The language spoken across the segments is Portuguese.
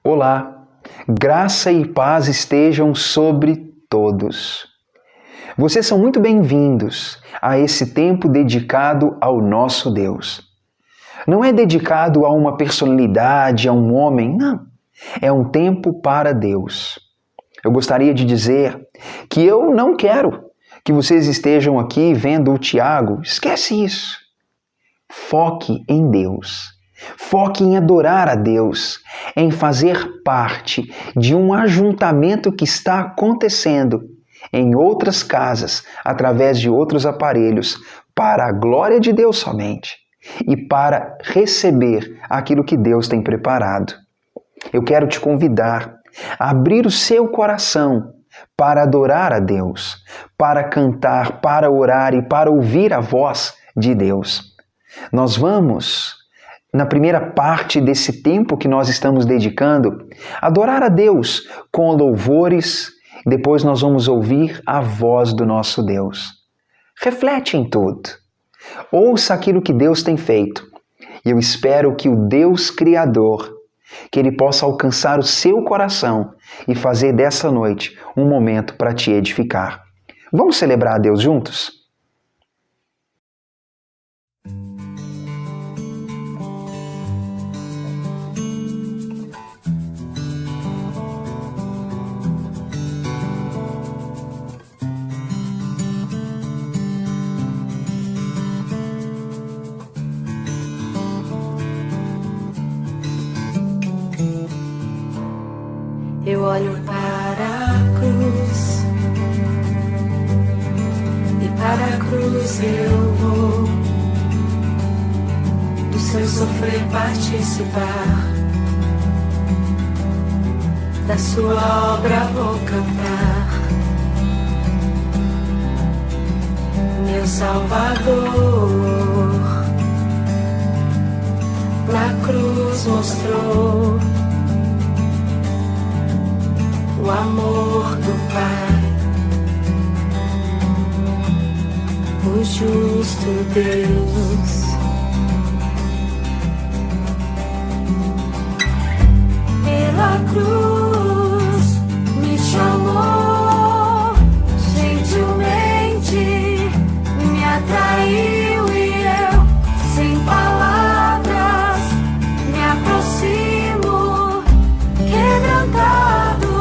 Olá, graça e paz estejam sobre todos. Vocês são muito bem-vindos a esse tempo dedicado ao nosso Deus. Não é dedicado a uma personalidade, a um homem, não. É um tempo para Deus. Eu gostaria de dizer que eu não quero que vocês estejam aqui vendo o Tiago. Esquece isso. Foque em Deus. Foque em adorar a Deus, em fazer parte de um ajuntamento que está acontecendo em outras casas, através de outros aparelhos, para a glória de Deus somente e para receber aquilo que Deus tem preparado. Eu quero te convidar a abrir o seu coração para adorar a Deus, para cantar, para orar e para ouvir a voz de Deus. Nós vamos, na primeira parte desse tempo que nós estamos dedicando, adorar a Deus com louvores. Depois nós vamos ouvir a voz do nosso Deus. Reflete em tudo. Ouça aquilo que Deus tem feito. E eu espero que o Deus Criador, que Ele possa alcançar o seu coração e fazer dessa noite um momento para te edificar. Vamos celebrar a Deus juntos? Eu olho para a cruz e para a cruz eu vou do seu sofrer participar, da sua obra vou cantar. Meu Salvador na cruz mostrou o amor do Pai, o justo Deus. Pela cruz me chamou, gentilmente me atraiu e eu, sem palavras, me aproximo, quebrantado.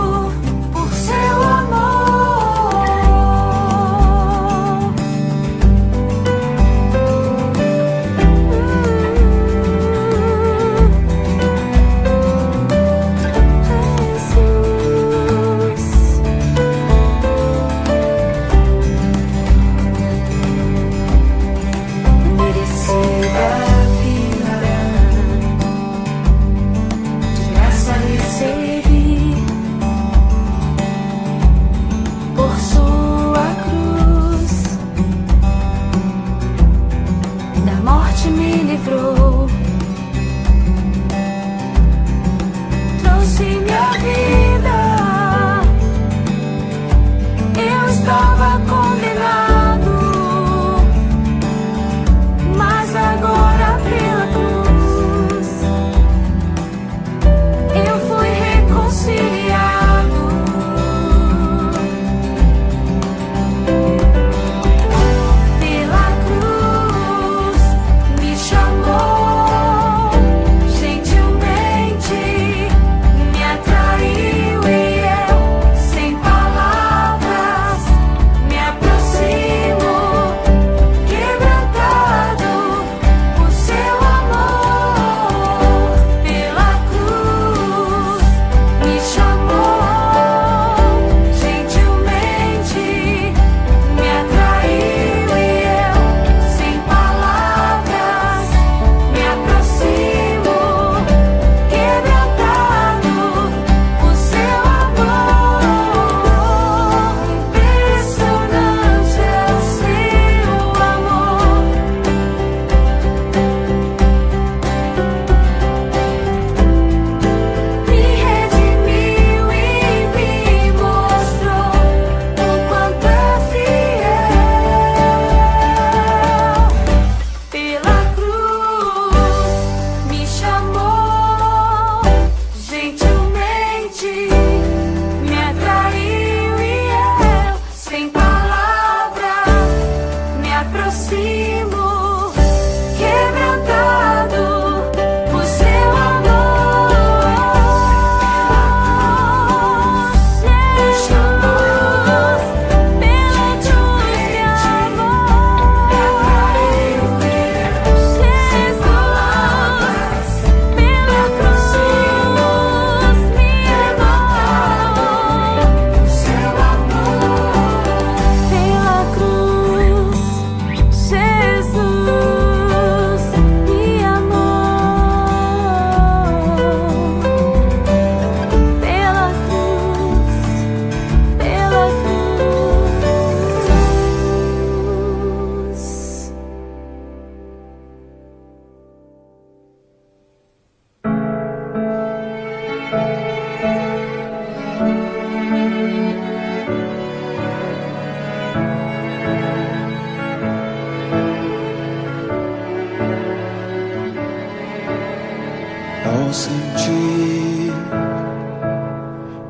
sentir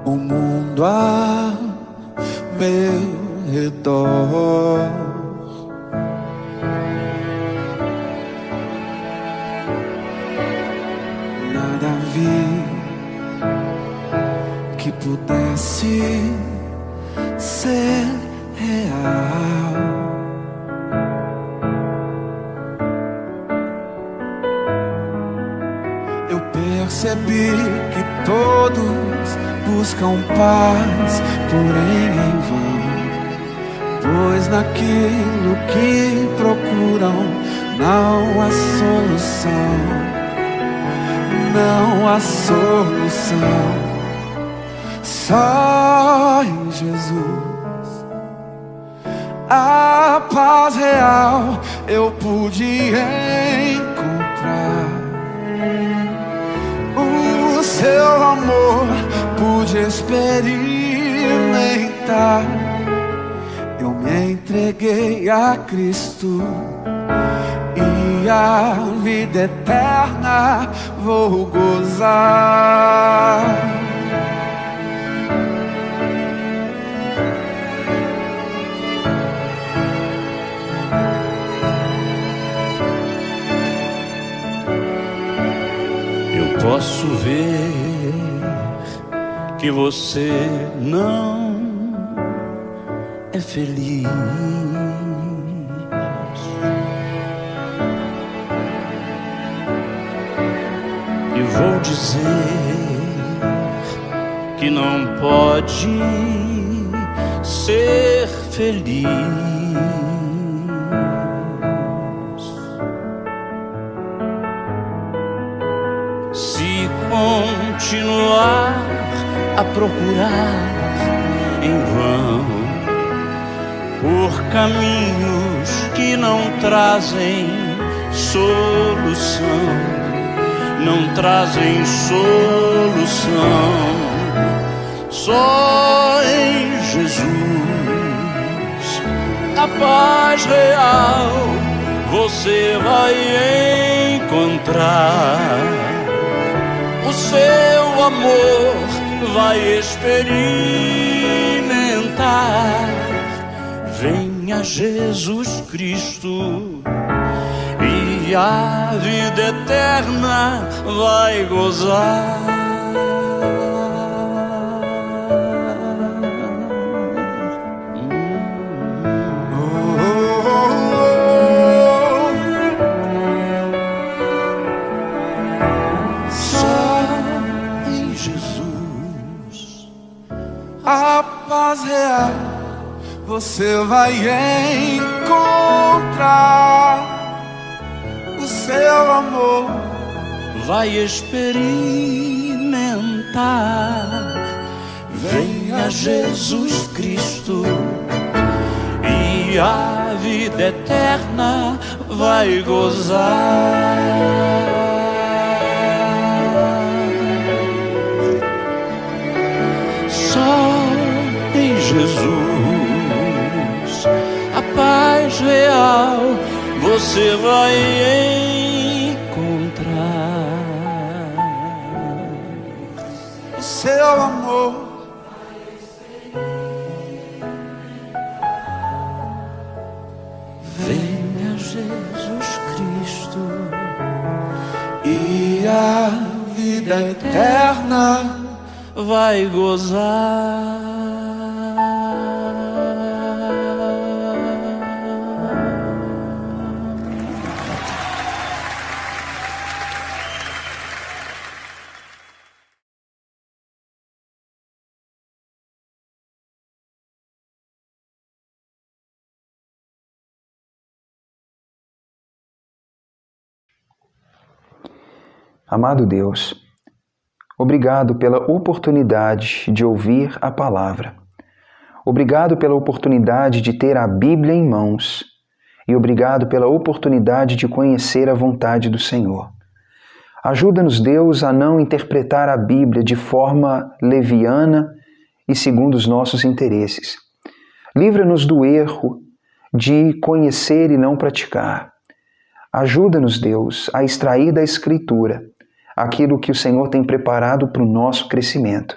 o mundo a meu redor. Nada vi que pudesse ser real. Eu percebi que todos buscam paz, porém em vão, pois naquilo que procuram não há solução, não há solução. Só em Jesus a paz real eu pude encontrar. O seu amor pude experimentar. Eu me entreguei a Cristo e a vida eterna vou gozar. Posso ver que você não é feliz, e vou dizer que não pode ser feliz se continuar a procurar em vão por caminhos que não trazem solução, não trazem solução. Só em Jesus a paz real você vai encontrar. O seu amor vai experimentar. Venha Jesus Cristo e a vida eterna vai gozar. A paz real você vai encontrar. O seu amor vai experimentar. Venha Jesus Cristo e a vida eterna vai gozar. Jesus, a paz real você vai encontrar. O seu amor venha Jesus Cristo e a vida eterna vai gozar. Amado Deus, obrigado pela oportunidade de ouvir a palavra. Obrigado pela oportunidade de ter a Bíblia em mãos. E obrigado pela oportunidade de conhecer a vontade do Senhor. Ajuda-nos, Deus, a não interpretar a Bíblia de forma leviana e segundo os nossos interesses. Livra-nos do erro de conhecer e não praticar. Ajuda-nos, Deus, a extrair da Escritura aquilo que o Senhor tem preparado para o nosso crescimento.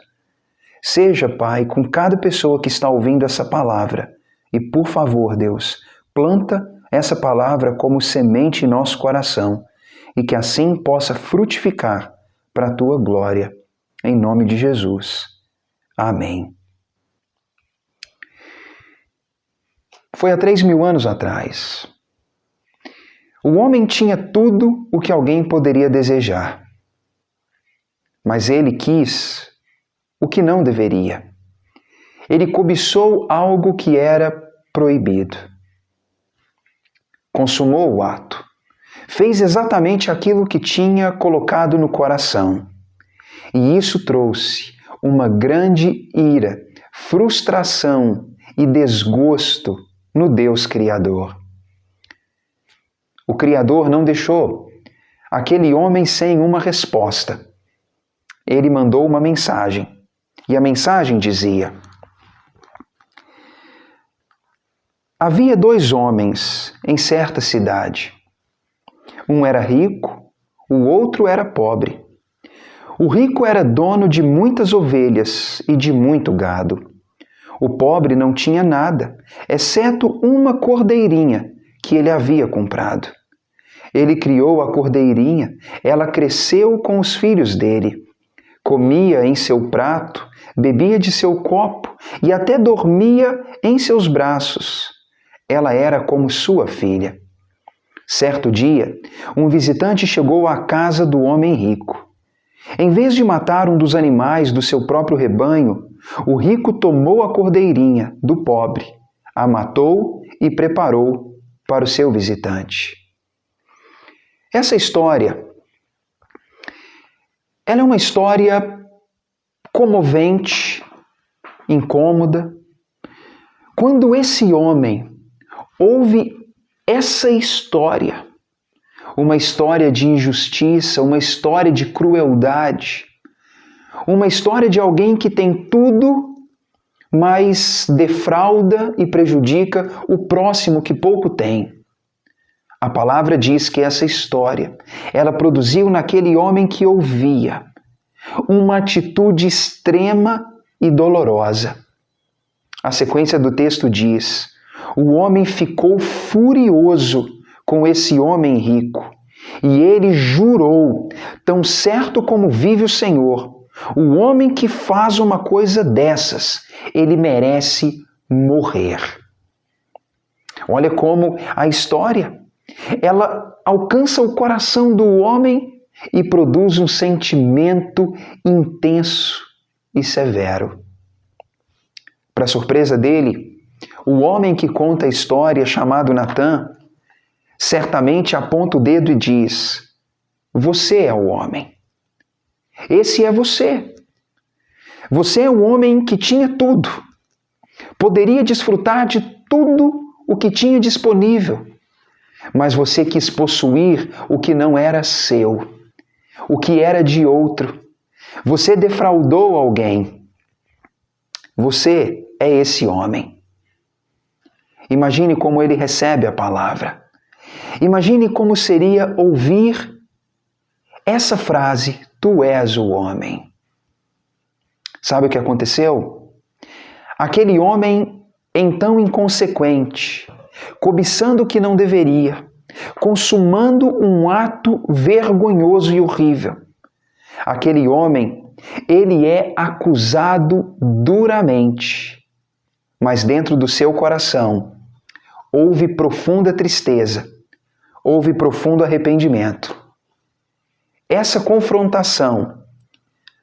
Seja, Pai, com cada pessoa que está ouvindo essa palavra. E, por favor, Deus, planta essa palavra como semente em nosso coração e que assim possa frutificar para a Tua glória. Em nome de Jesus. Amém. Foi há 3.000 anos atrás. O homem tinha tudo o que alguém poderia desejar, mas ele quis o que não deveria. Ele cobiçou algo que era proibido. Consumou o ato. Fez exatamente aquilo que tinha colocado no coração. E isso trouxe uma grande ira, frustração e desgosto no Deus Criador. O Criador não deixou aquele homem sem uma resposta. Ele mandou uma mensagem. E a mensagem dizia: havia 2 homens em certa cidade. Um era rico, o outro era pobre. O rico era dono de muitas ovelhas e de muito gado. O pobre não tinha nada, exceto uma cordeirinha que ele havia comprado. Ele criou a cordeirinha, ela cresceu com os filhos dele. Comia em seu prato, bebia de seu copo e até dormia em seus braços. Ela era como sua filha. Certo dia, um visitante chegou à casa do homem rico. Em vez de matar um dos animais do seu próprio rebanho, o rico tomou a cordeirinha do pobre, a matou e preparou para o seu visitante. Essa história, ela é uma história comovente, incômoda. Quando esse homem ouve essa história, uma história de injustiça, uma história de crueldade, uma história de alguém que tem tudo, mas defrauda e prejudica o próximo que pouco tem. A palavra diz que essa história, ela produziu naquele homem que ouvia uma atitude extrema e dolorosa. A sequência do texto diz: o homem ficou furioso com esse homem rico, e ele jurou, tão certo como vive o Senhor, o homem que faz uma coisa dessas, ele merece morrer. Olha como a história, ela alcança o coração do homem e produz um sentimento intenso e severo. Para surpresa dele, o homem que conta a história, chamado Natã, certamente aponta o dedo e diz: você é o homem. Esse é você. Você é o homem que tinha tudo. Poderia desfrutar de tudo o que tinha disponível. Mas você quis possuir o que não era seu, o que era de outro. Você defraudou alguém. Você é esse homem. Imagine como ele recebe a palavra. Imagine como seria ouvir essa frase: tu és o homem. Sabe o que aconteceu? Aquele homem, então inconsequente, cobiçando o que não deveria, consumando um ato vergonhoso e horrível. Aquele homem, ele é acusado duramente, mas dentro do seu coração houve profunda tristeza, houve profundo arrependimento. Essa confrontação,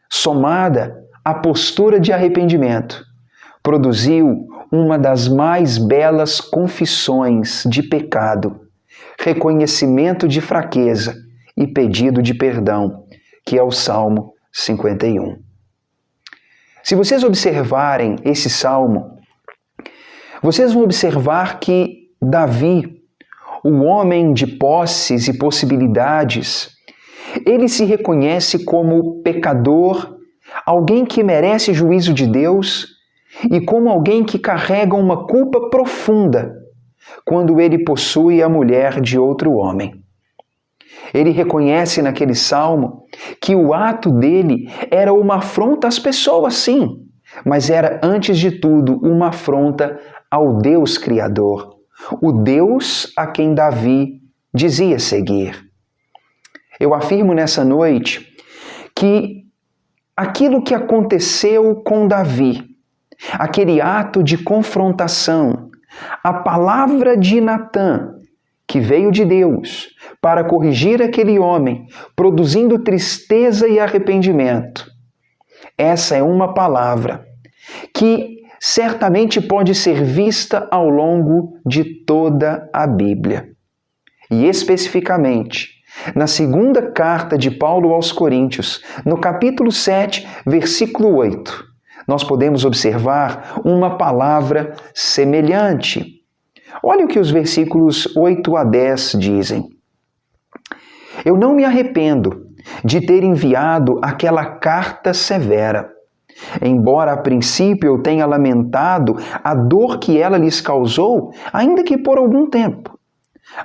somada à postura de arrependimento, produziu uma das mais belas confissões de pecado, reconhecimento de fraqueza e pedido de perdão, que é o Salmo 51. Se vocês observarem esse salmo, vocês vão observar que Davi, o homem de posses e possibilidades, ele se reconhece como pecador, alguém que merece juízo de Deus e como alguém que carrega uma culpa profunda quando ele possui a mulher de outro homem. Ele reconhece naquele salmo que o ato dele era uma afronta às pessoas, sim, mas era, antes de tudo, uma afronta ao Deus Criador, o Deus a quem Davi dizia seguir. Eu afirmo nessa noite que aquilo que aconteceu com Davi, aquele ato de confrontação, a palavra de Natã, que veio de Deus para corrigir aquele homem, produzindo tristeza e arrependimento. Essa é uma palavra que certamente pode ser vista ao longo de toda a Bíblia. E especificamente, na segunda carta de Paulo aos Coríntios, no capítulo 7, versículo 8, nós podemos observar uma palavra semelhante. Olha o que os versículos 8 a 10 dizem. Eu não me arrependo de ter enviado aquela carta severa, embora a princípio eu tenha lamentado a dor que ela lhes causou, ainda que por algum tempo.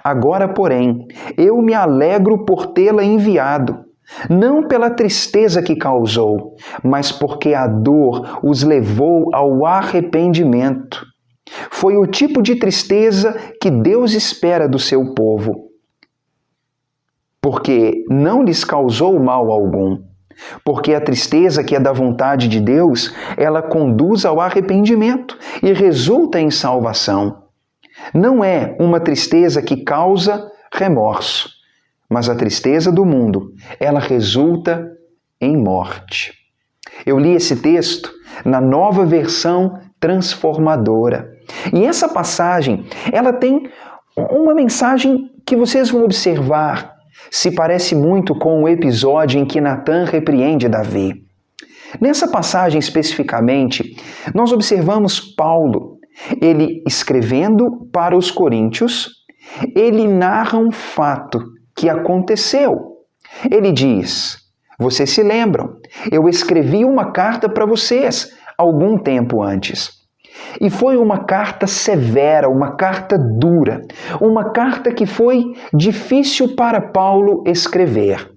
Agora, porém, eu me alegro por tê-la enviado, não pela tristeza que causou, mas porque a dor os levou ao arrependimento. Foi o tipo de tristeza que Deus espera do seu povo, porque não lhes causou mal algum. Porque a tristeza que é da vontade de Deus, ela conduz ao arrependimento e resulta em salvação. Não é uma tristeza que causa remorso, mas a tristeza do mundo, ela resulta em morte. Eu li esse texto na Nova Versão Transformadora. E essa passagem, ela tem uma mensagem que vocês vão observar. Se parece muito com o episódio em que Natã repreende Davi. Nessa passagem especificamente, nós observamos Paulo, ele escrevendo para os coríntios, ele narra um fato que aconteceu. Ele diz, vocês se lembram, eu escrevi uma carta para vocês algum tempo antes. E foi uma carta severa, uma carta dura, uma carta que foi difícil para Paulo escrever.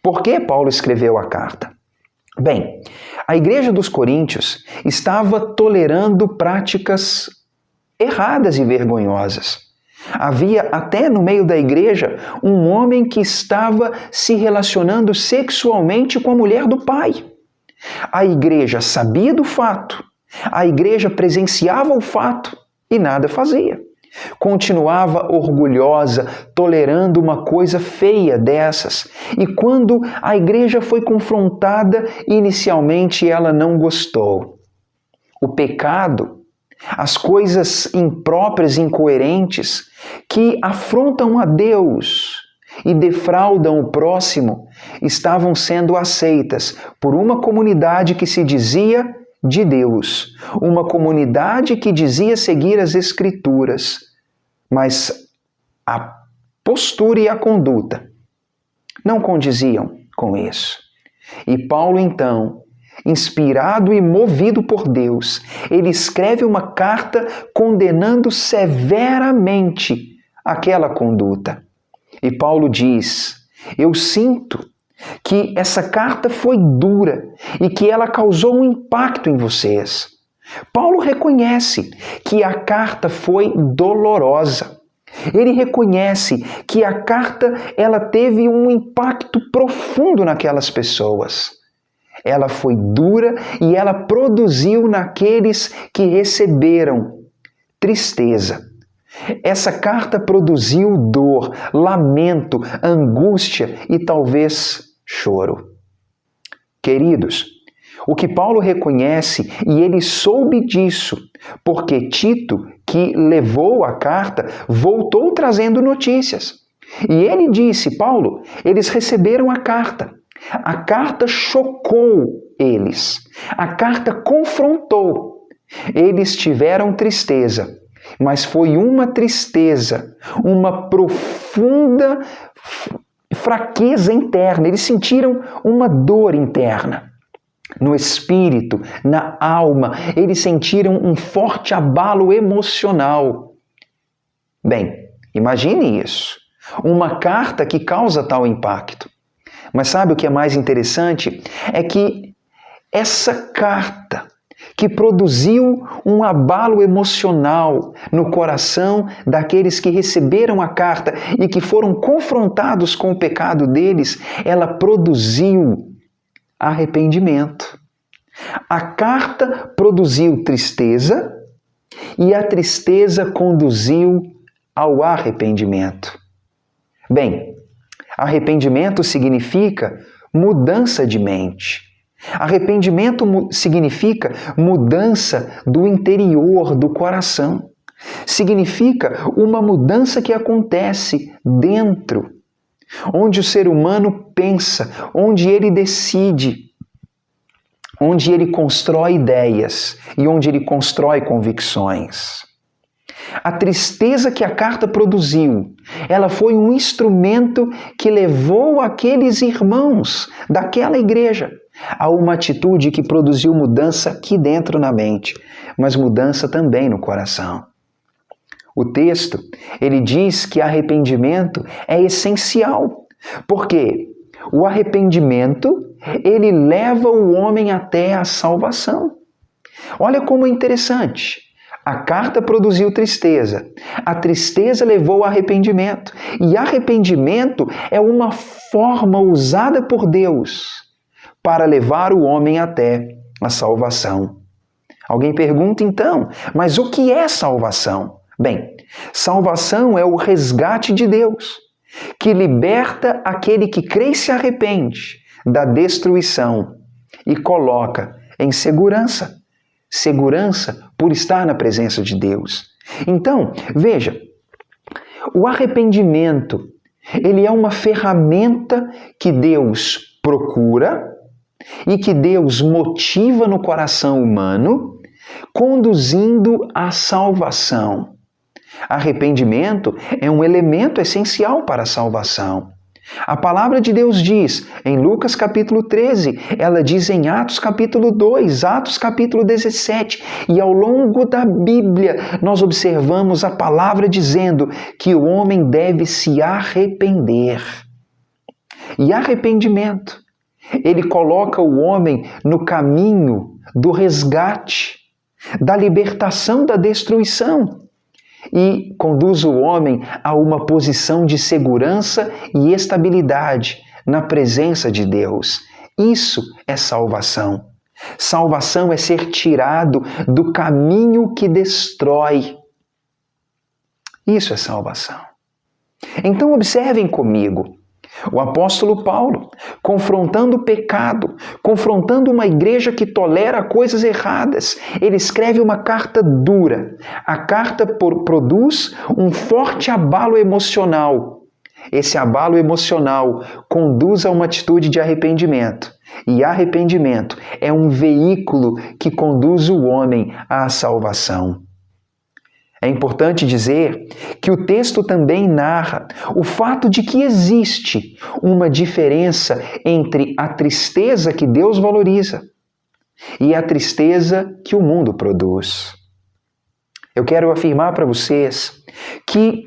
Por que Paulo escreveu a carta? Bem, a igreja dos Coríntios estava tolerando práticas erradas e vergonhosas. Havia até no meio da igreja um homem que estava se relacionando sexualmente com a mulher do pai. A igreja sabia do fato, a igreja presenciava o fato e nada fazia. Continuava orgulhosa, tolerando uma coisa feia dessas. E quando a igreja foi confrontada, inicialmente ela não gostou. O pecado, as coisas impróprias, incoerentes, que afrontam a Deus e defraudam o próximo, estavam sendo aceitas por uma comunidade que se dizia de Deus, uma comunidade que dizia seguir as Escrituras, mas a postura e a conduta não condiziam com isso. E Paulo, então, inspirado e movido por Deus, ele escreve uma carta condenando severamente aquela conduta. E Paulo diz, eu sinto que essa carta foi dura e que ela causou um impacto em vocês. Paulo reconhece que a carta foi dolorosa. Ele reconhece que a carta ela teve um impacto profundo naquelas pessoas. Ela foi dura e ela produziu naqueles que receberam tristeza. Essa carta produziu dor, lamento, angústia e talvez choro. Queridos, o que Paulo reconhece, e ele soube disso, porque Tito, que levou a carta, voltou trazendo notícias. E ele disse, Paulo, eles receberam a carta. A carta chocou eles. A carta confrontou. Eles tiveram tristeza. Mas foi uma tristeza, uma profunda fraqueza interna. Eles sentiram uma dor interna. No espírito, na alma, eles sentiram um forte abalo emocional. Bem, imagine isso. uma carta que causa tal impacto. Mas sabe o que é mais interessante? É que essa carta que produziu um abalo emocional no coração daqueles que receberam a carta e que foram confrontados com o pecado deles, ela produziu arrependimento. A carta produziu tristeza e a tristeza conduziu ao arrependimento. Bem, arrependimento significa mudança de mente. Arrependimento significa mudança do interior, do coração. Significa uma mudança que acontece dentro, onde o ser humano pensa, onde ele decide, onde ele constrói ideias e onde ele constrói convicções. A tristeza que a carta produziu, ela foi um instrumento que levou aqueles irmãos daquela igreja a uma atitude que produziu mudança aqui dentro na mente, mas mudança também no coração. O texto, ele diz que arrependimento é essencial, porque o arrependimento, ele leva o homem até a salvação. Olha como é interessante. A carta produziu tristeza, a tristeza levou ao arrependimento, e arrependimento é uma forma usada por Deus para levar o homem até a salvação. Alguém pergunta então, mas o que é salvação? Bem, salvação é o resgate de Deus, que liberta aquele que crê e se arrepende da destruição e coloca em segurança. Segurança por estar na presença de Deus. Então, veja, o arrependimento, ele é uma ferramenta que Deus procura e que Deus motiva no coração humano, conduzindo à salvação. Arrependimento é um elemento essencial para a salvação. A palavra de Deus diz, em Lucas capítulo 13, ela diz em Atos capítulo 2, Atos capítulo 17, e ao longo da Bíblia nós observamos a palavra dizendo que o homem deve se arrepender. E arrependimento, ele coloca o homem no caminho do resgate, da libertação da destruição, e conduz o homem a uma posição de segurança e estabilidade na presença de Deus. Isso é salvação. Salvação é ser tirado do caminho que destrói. Isso é salvação. Então observem comigo. O apóstolo Paulo, confrontando o pecado, confrontando uma igreja que tolera coisas erradas, ele escreve uma carta dura. A carta produz um forte abalo emocional. Esse abalo emocional conduz a uma atitude de arrependimento. E arrependimento é um veículo que conduz o homem à salvação. É importante dizer que o texto também narra o fato de que existe uma diferença entre a tristeza que Deus valoriza e a tristeza que o mundo produz. Eu quero afirmar para vocês que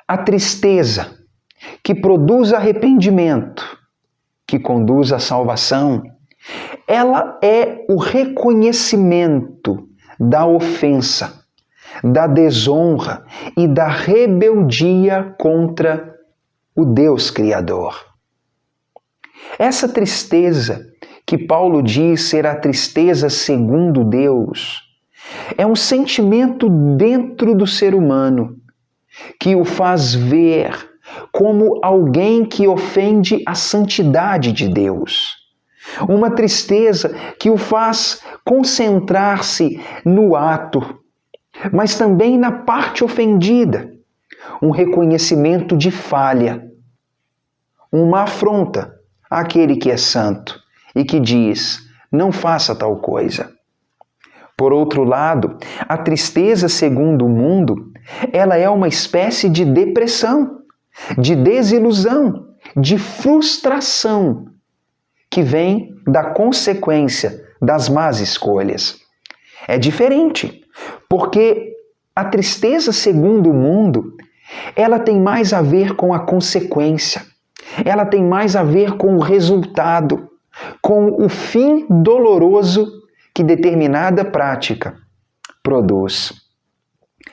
a tristeza que produz arrependimento, que conduz à salvação, ela é o reconhecimento da ofensa, da desonra e da rebeldia contra o Deus Criador. Essa tristeza que Paulo diz ser a tristeza segundo Deus é um sentimento dentro do ser humano que o faz ver como alguém que ofende a santidade de Deus. Uma tristeza que o faz concentrar-se no ato, mas também na parte ofendida, um reconhecimento de falha, uma afronta àquele que é santo e que diz, não faça tal coisa. Por outro lado, a tristeza segundo o mundo, ela é uma espécie de depressão, de desilusão, de frustração, que vem da consequência das más escolhas. É diferente, porque a tristeza segundo o mundo, ela tem mais a ver com a consequência, ela tem mais a ver com o resultado, com o fim doloroso que determinada prática produz.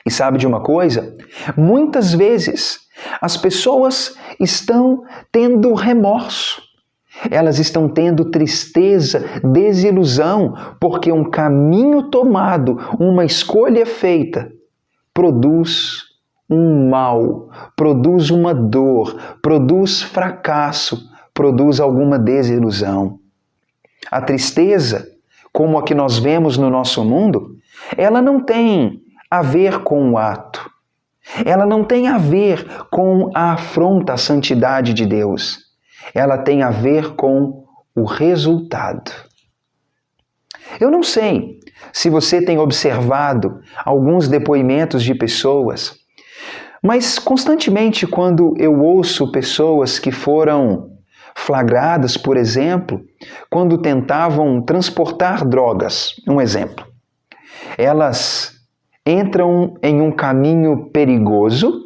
E sabe de uma coisa? Muitas vezes as pessoas estão tendo remorso, elas estão tendo tristeza, desilusão, porque um caminho tomado, uma escolha feita, produz um mal, produz uma dor, produz fracasso, produz alguma desilusão. A tristeza, como a que nós vemos no nosso mundo, ela não tem a ver com o ato. Ela não tem a ver com a afronta à santidade de Deus. Ela tem a ver com o resultado. Eu não sei se você tem observado alguns depoimentos de pessoas, mas constantemente quando eu ouço pessoas que foram flagradas, por exemplo, quando tentavam transportar drogas, um exemplo, elas entram em um caminho perigoso,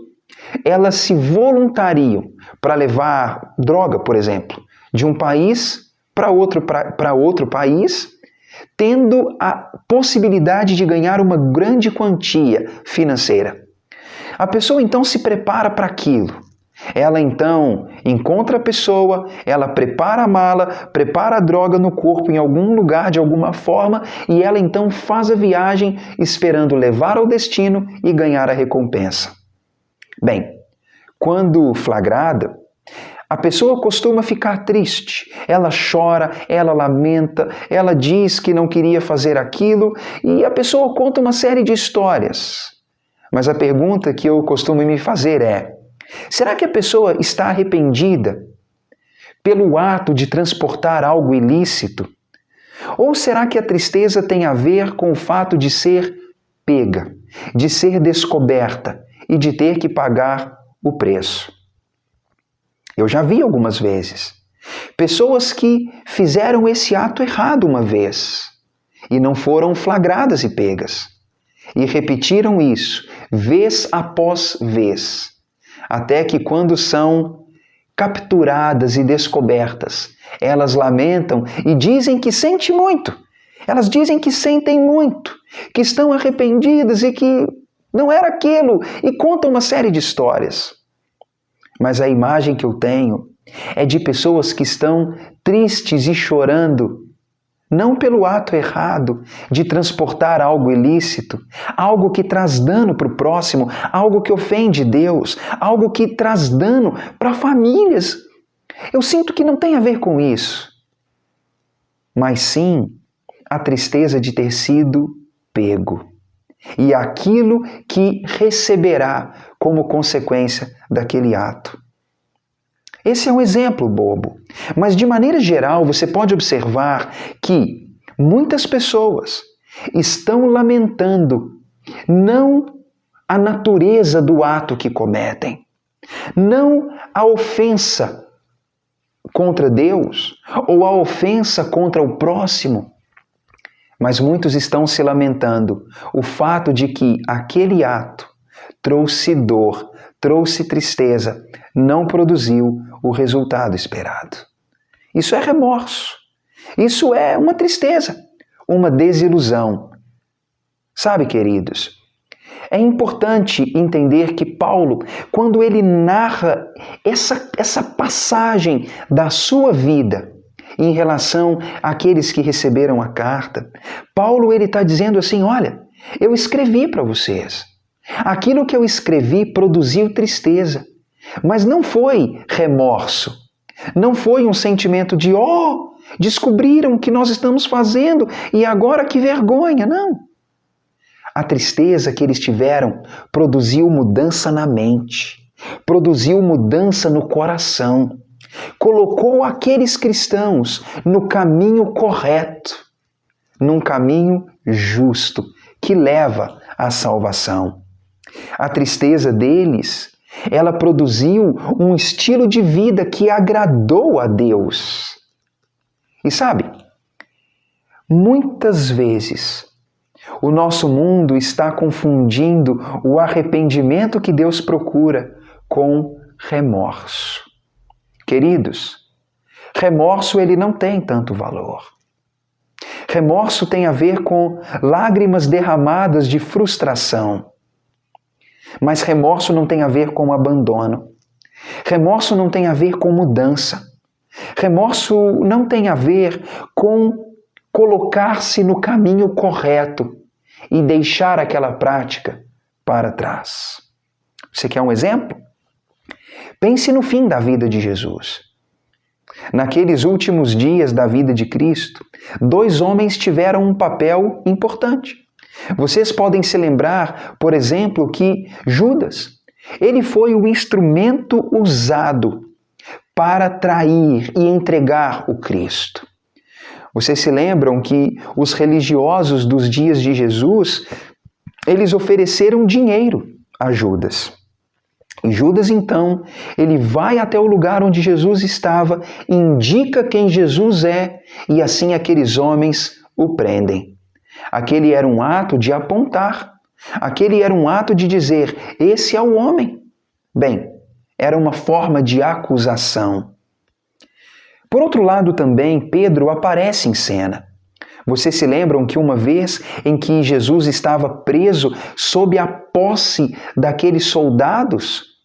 elas se voluntariam para levar droga, por exemplo, de um país para outro país, tendo a possibilidade de ganhar uma grande quantia financeira. A pessoa então se prepara para aquilo. Ela então encontra a pessoa, ela prepara a mala, prepara a droga no corpo em algum lugar, de alguma forma, e ela então faz a viagem esperando levar ao destino e ganhar a recompensa. Bem, quando flagrada, a pessoa costuma ficar triste, ela chora, ela lamenta, ela diz que não queria fazer aquilo e a pessoa conta uma série de histórias. Mas a pergunta que eu costumo me fazer é: será que a pessoa está arrependida pelo ato de transportar algo ilícito? Ou será que a tristeza tem a ver com o fato de ser pega, de ser descoberta e de ter que pagar o preço? Eu já vi algumas vezes pessoas que fizeram esse ato errado uma vez e não foram flagradas e pegas, e repetiram isso vez após vez, até que quando são capturadas e descobertas, elas lamentam e dizem que sentem muito. Elas dizem que sentem muito, que estão arrependidas e que não era aquilo, e contam uma série de histórias. Mas a imagem que eu tenho é de pessoas que estão tristes e chorando, não pelo ato errado de transportar algo ilícito, algo que traz dano para o próximo, algo que ofende Deus, algo que traz dano para famílias. Eu sinto que não tem a ver com isso, mas sim a tristeza de ter sido pego e aquilo que receberá como consequência daquele ato. Esse é um exemplo bobo, mas de maneira geral você pode observar que muitas pessoas estão lamentando não a natureza do ato que cometem, não a ofensa contra Deus ou a ofensa contra o próximo, mas muitos estão se lamentando o fato de que aquele ato trouxe dor, trouxe tristeza, não produziu o resultado esperado. Isso é remorso. Isso é uma tristeza, uma desilusão. Sabe, queridos, é importante entender que Paulo, quando ele narra essa passagem da sua vida em relação àqueles que receberam a carta, Paulo ele está dizendo assim: olha, eu escrevi para vocês. Aquilo que eu escrevi produziu tristeza, mas não foi remorso, não foi um sentimento de descobriram o que nós estamos fazendo e agora que vergonha, não. A tristeza que eles tiveram produziu mudança na mente, produziu mudança no coração, colocou aqueles cristãos no caminho correto, num caminho justo, que leva à salvação. A tristeza deles, ela produziu um estilo de vida que agradou a Deus. E sabe, muitas vezes, O nosso mundo está confundindo o arrependimento que Deus procura com remorso. Queridos, remorso ele não tem tanto valor. Remorso tem a ver com lágrimas derramadas de frustração. Mas remorso não tem a ver com abandono. Remorso não tem a ver com mudança. Remorso não tem a ver com colocar-se no caminho correto e deixar aquela prática para trás. Você quer um exemplo? Pense no fim da vida de Jesus. Naqueles últimos dias da vida de Cristo, 2 homens tiveram um papel importante. Vocês podem se lembrar, por exemplo, que Judas, ele foi o instrumento usado para trair e entregar o Cristo. Vocês se lembram que os religiosos dos dias de Jesus, eles ofereceram dinheiro a Judas. E Judas, então, ele vai até o lugar onde Jesus estava, indica quem Jesus é, e assim aqueles homens o prendem. Aquele era um ato de apontar. Aquele era um ato de dizer, esse é o homem. Bem, era uma forma de acusação. Por outro lado também, Pedro aparece em cena. Vocês se lembram que uma vez em que Jesus estava preso sob a posse daqueles soldados,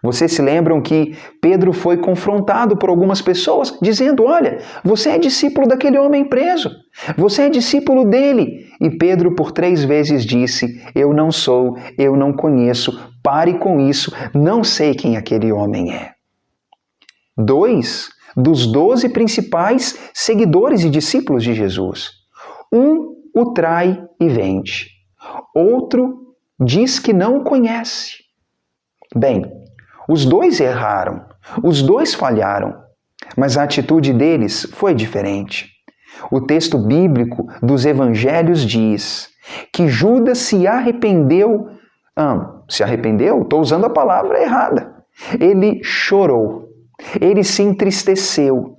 vocês se lembram que Pedro foi confrontado por algumas pessoas dizendo, olha, você é discípulo daquele homem preso, você é discípulo dele. E Pedro por 3 vezes disse, eu não sou, eu não conheço, pare com isso, não sei quem aquele homem é. 2 dos 12 principais seguidores e discípulos de Jesus. Um o trai e vende. Outro diz que não o conhece. Bem, os 2 erraram, os 2 falharam, mas a atitude deles foi diferente. O texto bíblico dos evangelhos diz que Judas se arrependeu. Se arrependeu? Estou usando a palavra errada. Ele chorou, ele se entristeceu,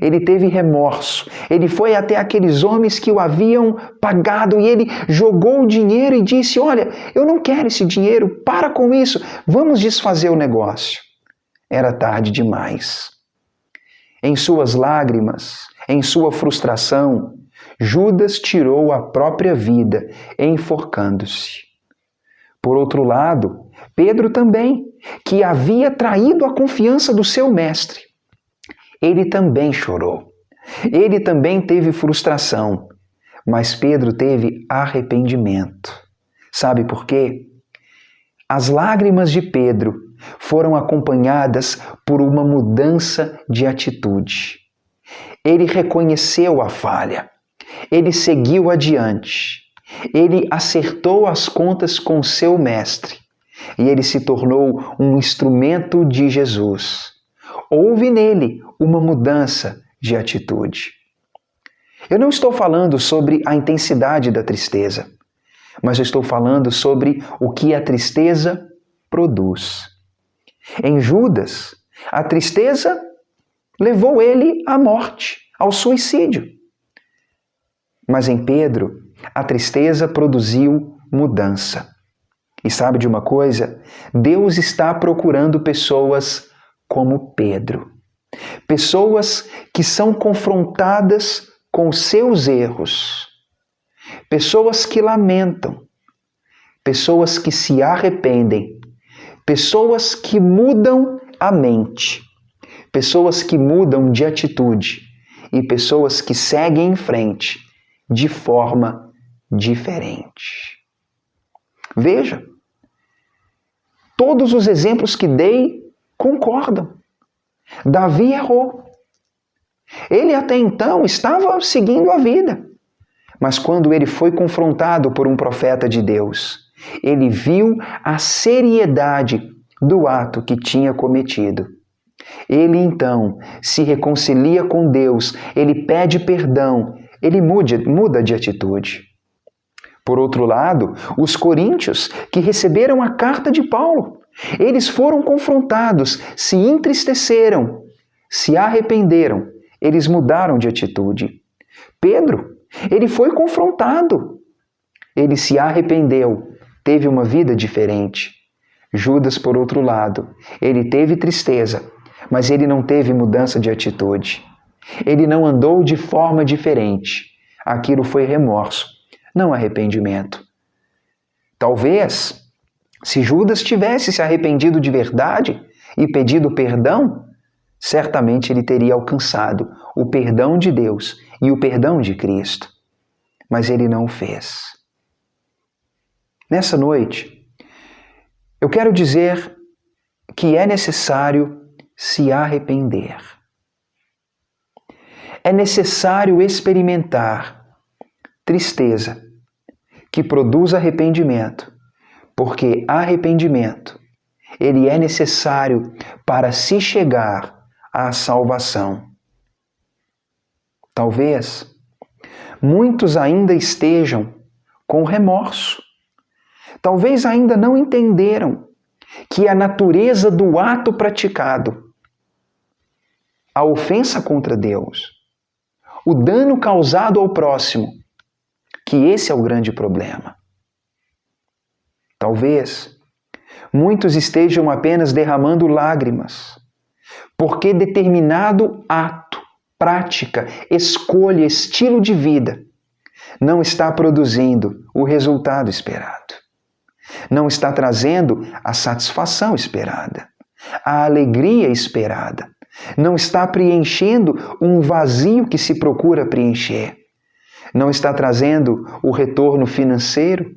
ele teve remorso, ele foi até aqueles homens que o haviam pagado e ele jogou o dinheiro e disse, olha, eu não quero esse dinheiro, para com isso, vamos desfazer o negócio. Era tarde demais. Em suas lágrimas, em sua frustração, Judas tirou a própria vida, enforcando-se. Por outro lado, Pedro também, que havia traído a confiança do seu mestre, ele também chorou. Ele também teve frustração, mas Pedro teve arrependimento. Sabe por quê? As lágrimas de Pedro foram acompanhadas por uma mudança de atitude. Ele reconheceu a falha, ele seguiu adiante, ele acertou as contas com seu mestre e ele se tornou um instrumento de Jesus. Houve nele uma mudança de atitude. Eu não estou falando sobre a intensidade da tristeza, mas eu estou falando sobre o que a tristeza produz. Em Judas, a tristeza levou ele à morte, ao suicídio. Mas em Pedro, a tristeza produziu mudança. E sabe de uma coisa? Deus está procurando pessoas como Pedro. Pessoas que são confrontadas com seus erros. Pessoas que lamentam. Pessoas que se arrependem. Pessoas que mudam a mente. Pessoas que mudam de atitude. E pessoas que seguem em frente de forma diferente. Veja, todos os exemplos que dei concordam. Davi errou. Ele até então estava seguindo a vida. Mas quando ele foi confrontado por um profeta de Deus, ele viu a seriedade do ato que tinha cometido. Ele então se reconcilia com Deus, ele pede perdão, ele muda de atitude. Por outro lado, os coríntios que receberam a carta de Paulo, eles foram confrontados, se entristeceram, se arrependeram, eles mudaram de atitude. Pedro, ele foi confrontado, ele se arrependeu, teve uma vida diferente. Judas, por outro lado, ele teve tristeza, mas ele não teve mudança de atitude. Ele não andou de forma diferente. Aquilo foi remorso, não arrependimento. Talvez, se Judas tivesse se arrependido de verdade e pedido perdão, certamente ele teria alcançado o perdão de Deus e o perdão de Cristo. Mas ele não o fez. Nessa noite, eu quero dizer que é necessário se arrepender. É necessário experimentar tristeza que produz arrependimento, porque arrependimento, ele é necessário para se chegar à salvação. Talvez muitos ainda estejam com remorso. Talvez ainda não entenderam que a natureza do ato praticado, a ofensa contra Deus, o dano causado ao próximo, que esse é o grande problema. Talvez muitos estejam apenas derramando lágrimas, porque determinado ato, prática, escolha, estilo de vida não está produzindo o resultado esperado. Não está trazendo a satisfação esperada, a alegria esperada. Não está preenchendo um vazio que se procura preencher. Não está trazendo o retorno financeiro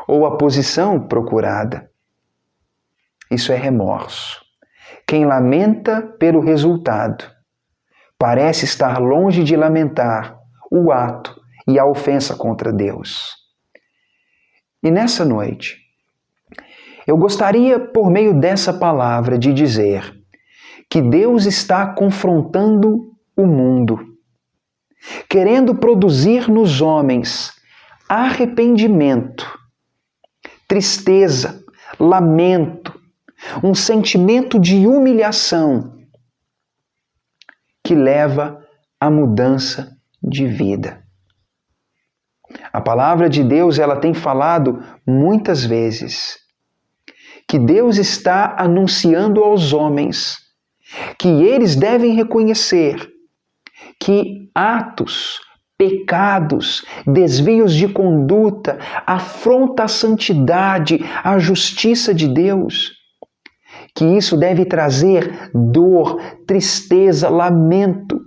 ou a posição procurada. Isso é remorso. Quem lamenta pelo resultado parece estar longe de lamentar o ato e a ofensa contra Deus. E nessa noite, eu gostaria, por meio dessa palavra, de dizer que Deus está confrontando o mundo, querendo produzir nos homens arrependimento, tristeza, lamento, um sentimento de humilhação que leva à mudança de vida. A palavra de Deus, ela tem falado muitas vezes que Deus está anunciando aos homens que eles devem reconhecer que atos, pecados, desvios de conduta, afronta à santidade, à justiça de Deus, que isso deve trazer dor, tristeza, lamento,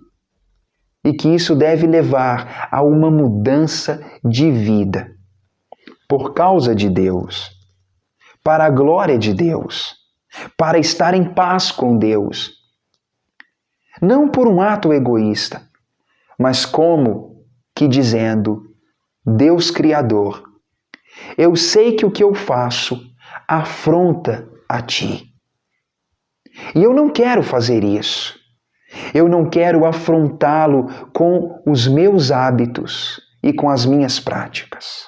e que isso deve levar a uma mudança de vida por causa de Deus, para a glória de Deus, para estar em paz com Deus. Não por um ato egoísta, mas como que dizendo: Deus Criador, eu sei que o que eu faço afronta a Ti. E eu não quero fazer isso. Eu não quero afrontá-lo com os meus hábitos e com as minhas práticas.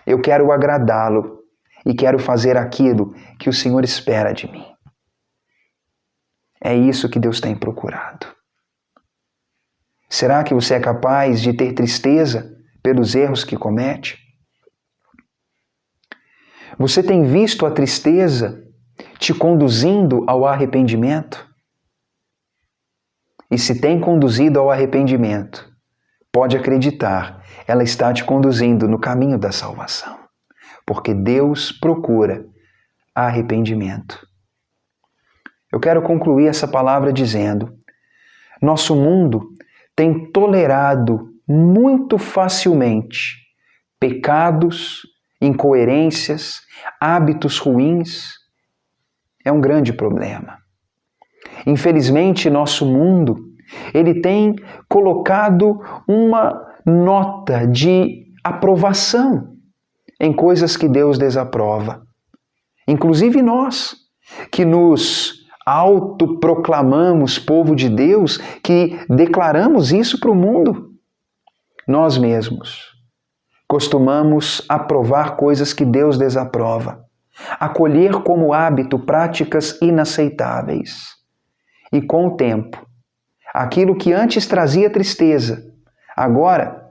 Eu quero agradá-lo e quero fazer aquilo que o Senhor espera de mim. É isso que Deus tem procurado. Será que você é capaz de ter tristeza pelos erros que comete? Você tem visto a tristeza te conduzindo ao arrependimento? E se tem conduzido ao arrependimento, pode acreditar, ela está te conduzindo no caminho da salvação. Porque Deus procura arrependimento. Eu quero concluir essa palavra dizendo: nosso mundo tem tolerado muito facilmente pecados, incoerências, hábitos ruins. É um grande problema. Infelizmente, nosso mundo, ele tem colocado uma nota de aprovação em coisas que Deus desaprova. Inclusive nós, que nos autoproclamamos povo de Deus, que declaramos isso para o mundo. Nós mesmos costumamos aprovar coisas que Deus desaprova, acolher como hábito práticas inaceitáveis. E com o tempo, aquilo que antes trazia tristeza, agora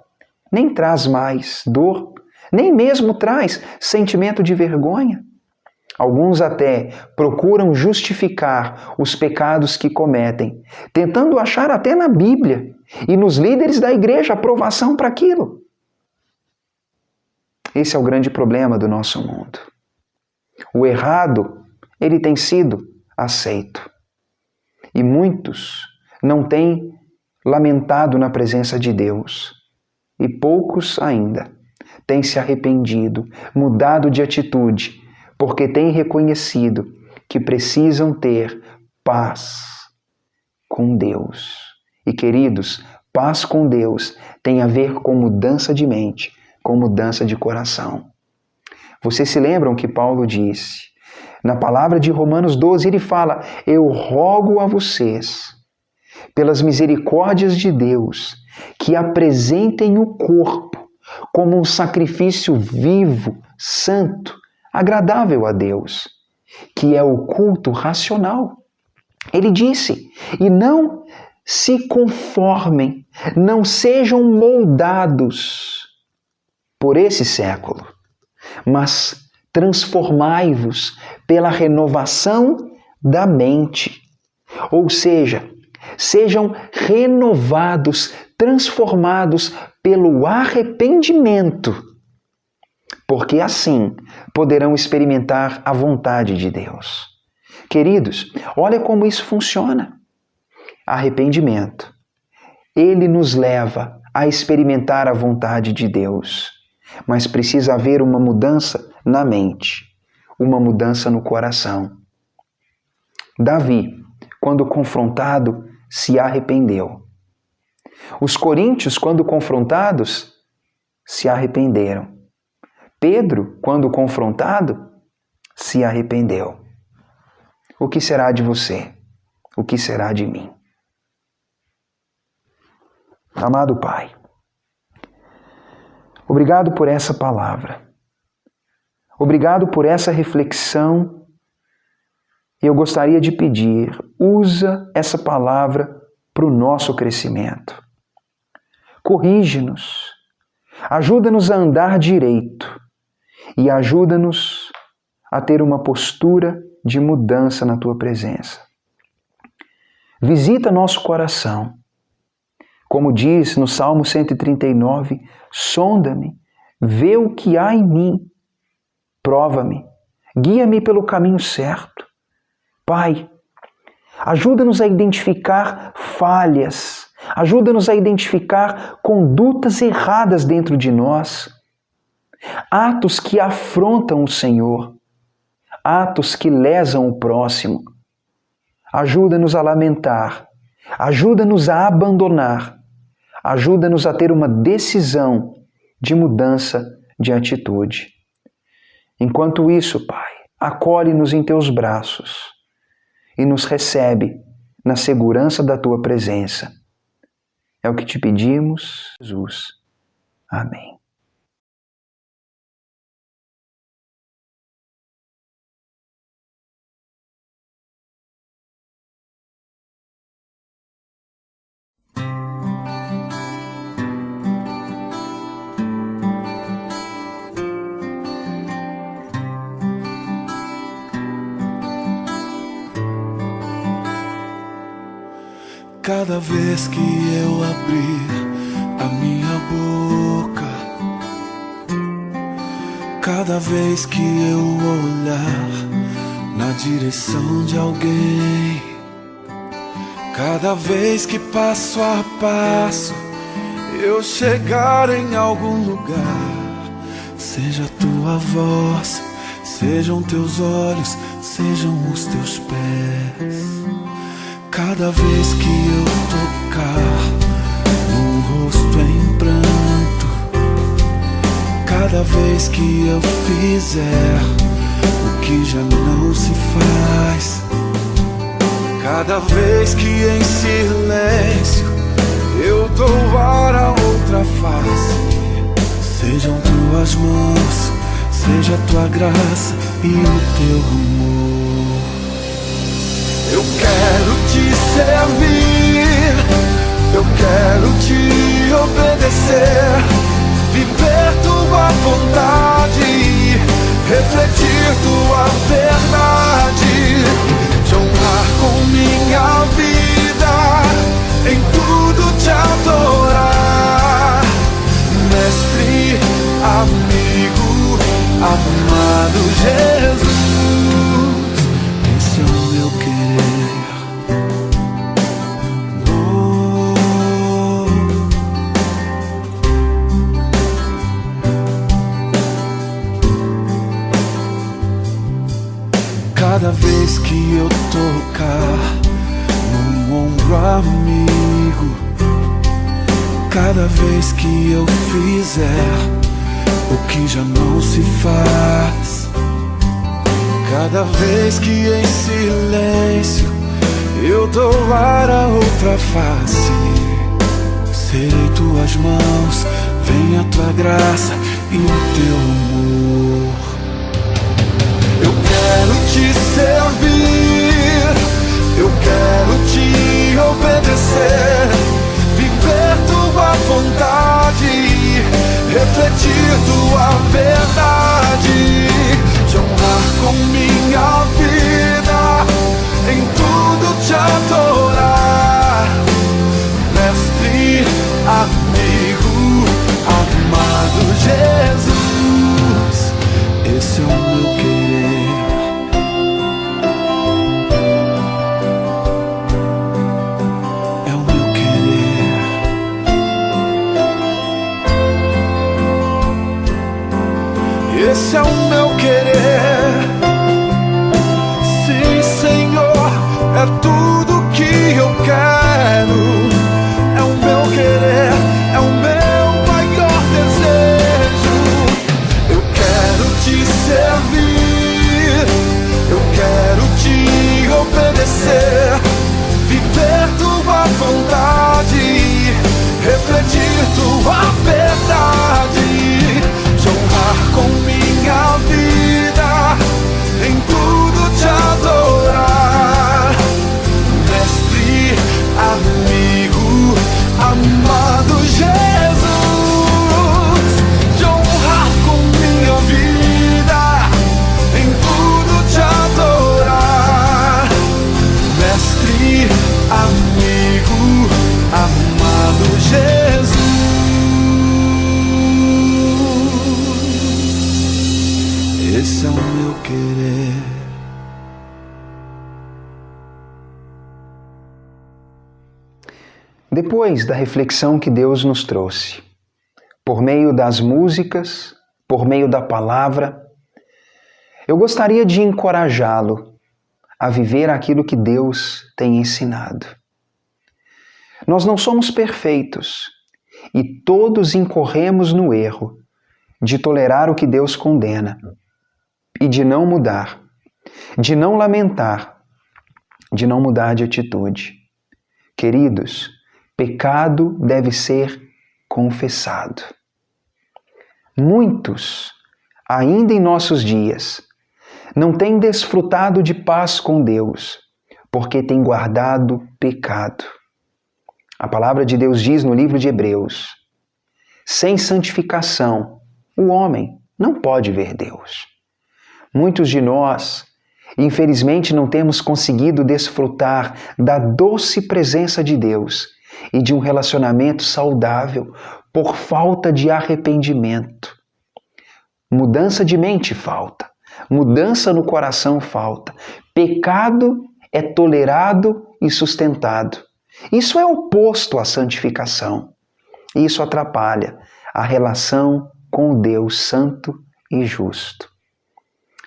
nem traz mais dor, nem mesmo traz sentimento de vergonha. Alguns até procuram justificar os pecados que cometem, tentando achar até na Bíblia e nos líderes da igreja aprovação para aquilo. Esse é o grande problema do nosso mundo. O errado, ele tem sido aceito. E muitos não têm lamentado na presença de Deus. E poucos ainda têm se arrependido, mudado de atitude, porque têm reconhecido que precisam ter paz com Deus. E queridos, paz com Deus tem a ver com mudança de mente, com mudança de coração. Vocês se lembram que Paulo disse? Na palavra de Romanos 12, ele fala: eu rogo a vocês, pelas misericórdias de Deus, que apresentem o corpo como um sacrifício vivo, santo, agradável a Deus, que é o culto racional. Ele disse: e não se conformem, não sejam moldados por esse século, mas transformai-vos pela renovação da mente. Ou seja, sejam renovados, transformados pelo arrependimento, porque assim poderão experimentar a vontade de Deus. Queridos, olha como isso funciona. Arrependimento. Ele nos leva a experimentar a vontade de Deus, mas precisa haver uma mudança na mente, uma mudança no coração. Davi, quando confrontado, se arrependeu. Os coríntios, quando confrontados, se arrependeram. Pedro, quando confrontado, se arrependeu. O que será de você? O que será de mim? Amado Pai, obrigado por essa palavra. Obrigado por essa reflexão. Eu gostaria de pedir, usa essa palavra para o nosso crescimento. Corrige-nos, ajuda-nos a andar direito e ajuda-nos a ter uma postura de mudança na Tua presença. Visita nosso coração. Como diz no Salmo 139, sonda-me, vê o que há em mim, prova-me, guia-me pelo caminho certo. Pai, ajuda-nos a identificar falhas, ajuda-nos a identificar condutas erradas dentro de nós, atos que afrontam o Senhor, atos que lesam o próximo. Ajuda-nos a lamentar, ajuda-nos a abandonar, ajuda-nos a ter uma decisão de mudança de atitude. Enquanto isso, Pai, acolhe-nos em Teus braços e nos recebe na segurança da Tua presença. É o que te pedimos, Jesus. Amém. Cada vez que eu abrir a minha boca, cada vez que eu olhar na direção de alguém, cada vez que passo a passo eu chegar em algum lugar, seja a Tua voz, sejam Teus olhos, sejam os Teus pés. Cada vez que eu tocar num rosto em pranto, cada vez que eu fizer o que já não se faz, cada vez que em silêncio eu dou a outra face, sejam Tuas mãos, seja a Tua graça e o Teu amor. Eu quero Te servir, eu quero Te obedecer, viver Tua vontade. cada vez que eu fizer o que já não se faz, cada vez que em silêncio eu dou ar a outra face, serei tuas mãos, vem a tua graça e o teu amor. Eu quero te servir, eu quero te obedecer, viver tua vontade, refletir tua verdade, te honrar com minha vida, em tudo te adorar, mestre, amigo, amado Jesus, esse é o meu querer. É o meu querer. Esse é o meu querer. Sim, Senhor, é tudo que eu quero. É o meu querer, é o meu maior desejo. Eu quero te servir, eu quero te obedecer, viver tua vontade, refletir tua verdade, te honrar com minha vida, em tudo te adorar, mestre, amigo, amado Jesus, te honrar com minha vida, em tudo te adorar, mestre, amigo, amado Jesus, esse é o meu querer. Depois da reflexão que Deus nos trouxe, por meio das músicas, por meio da palavra, eu gostaria de encorajá-lo a viver aquilo que Deus tem ensinado. Nós não somos perfeitos e todos incorremos no erro de tolerar o que Deus condena e de não mudar, de não lamentar, de não mudar de atitude. Queridos, pecado deve ser confessado. Muitos, ainda em nossos dias, não têm desfrutado de paz com Deus, porque têm guardado pecado. A palavra de Deus diz no livro de Hebreus: sem santificação, o homem não pode ver Deus. Muitos de nós, infelizmente, não temos conseguido desfrutar da doce presença de Deus e de um relacionamento saudável por falta de arrependimento. Mudança de mente falta, mudança no coração falta. Pecado é tolerado e sustentado. Isso é oposto à santificação. Isso atrapalha a relação com o Deus santo e justo.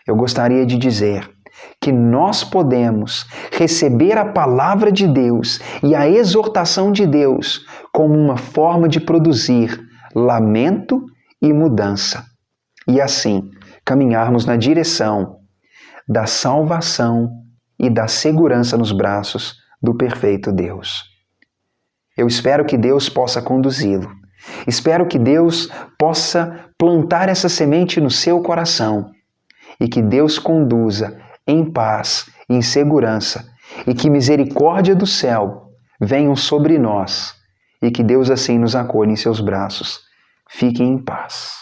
Eu gostaria de dizer que nós podemos receber a palavra de Deus e a exortação de Deus como uma forma de produzir lamento e mudança, e assim caminharmos na direção da salvação e da segurança nos braços do perfeito Deus. Eu espero que Deus possa conduzi-lo. Espero que Deus possa plantar essa semente no seu coração e que Deus conduza em paz e em segurança e que misericórdia do céu venham sobre nós e que Deus assim nos acolha em seus braços. Fiquem em paz.